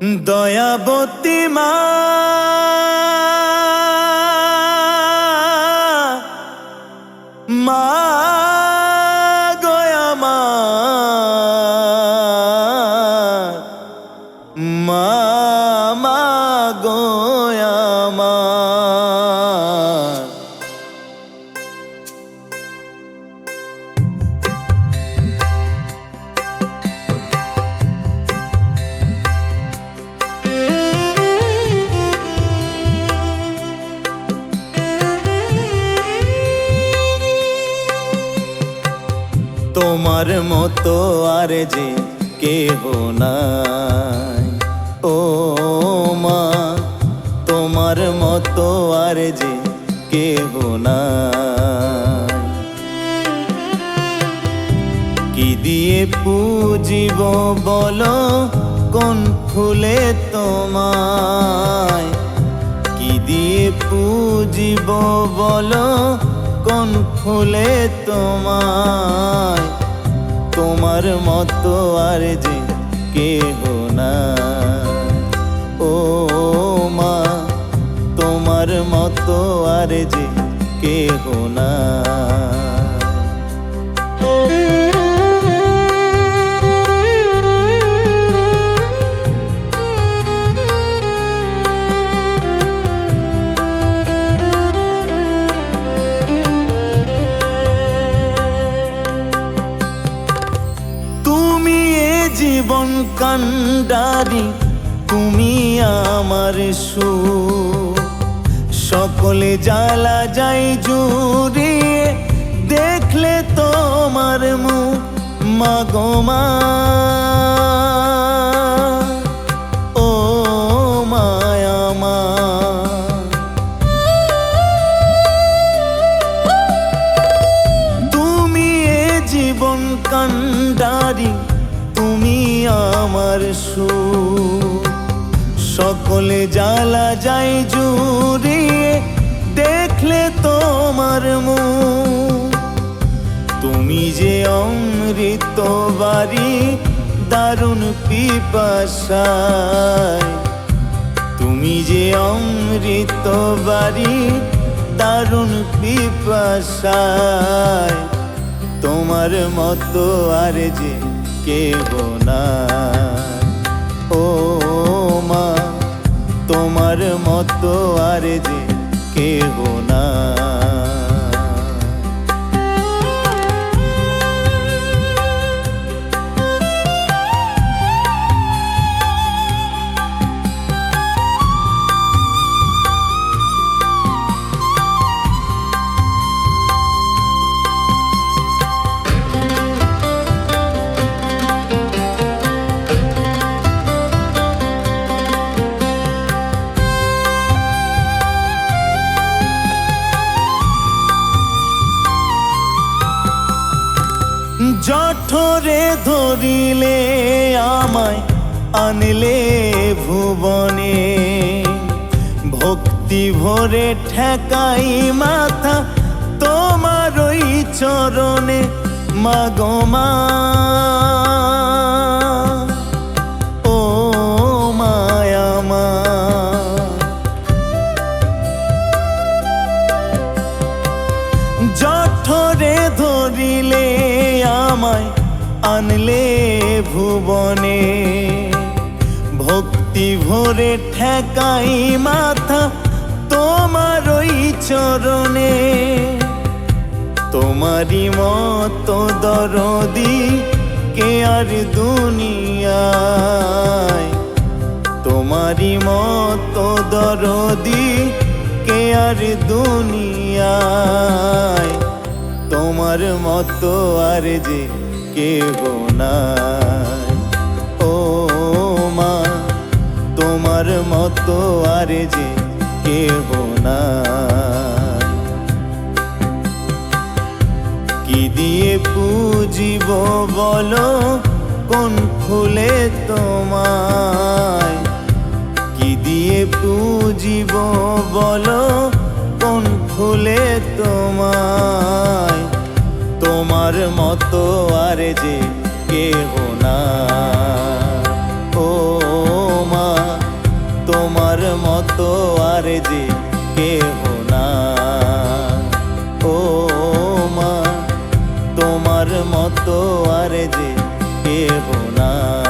দয়াবতী মা মা গয়া মা মা মা গয়া মা তোমার মতো আর যে কেহ নাই ও মা, তোমার মতো আর যে কেহ নাই। কি দিয়ে পুজিব বলো কোন ফুলে তোমায়, কি দিয়ে পুজিব বলো কোন ফুলে তোমায়। তোমার মতো আর যে কেহ নাই ও মা, তোমার মতো আর যে কেহ নাই। জীবন কান্ডারি তুমি আমার সুখ, সকলে জ্বালা যাই জুড়িয়ে দেখলে তোমার মুখ মা গো মা। ও মায়া মা, তুমি এ জীবন কান্ডারি তুমি আমার সুখ, সকলে জ্বালা যাই জুড়িয়ে দেখলে তোমার মুখ। তুমি যে অমৃত বাড়ি দারুণ পিপাসায়, তুমি যে অমৃত বাড়ি দারুণ পিপাসায়। তোমার মতো আর যে কেহ নাই ও মা, তোমার মতো আর যে কেহ নাই। জঠরে ধরিলে আমায় আনলে ভুবনে, ভক্তি ভরে ঠেকাই মাথা তোমার ওই চরণে মা গো মা। ও মায়া মা, জঠরে ধরিলে আমায় আনলে ভুবনে, ভক্তি ভরে ঠেকাই মাথা তোমার ওই চরণে। তোমারই মতো দরদি কে আর দুনিয়ায়, তোমারই মতো দরদি কে আর দুনিয়ায়। তোমার মতো আর যে কেহ নাই ও মা, তোমার মতো আর যে কেহ নাই। কি দিয়ে পুজিব বলো কোন ফুলে তোমায়, কি দিয়ে পুজিব বলো কোন ফুলে তোমায়। তোমার মতো আর যে কেহ নাই ও মা, মতো আর যে কেহ না। ও মা, তোমার মতো আর যে কেহ না।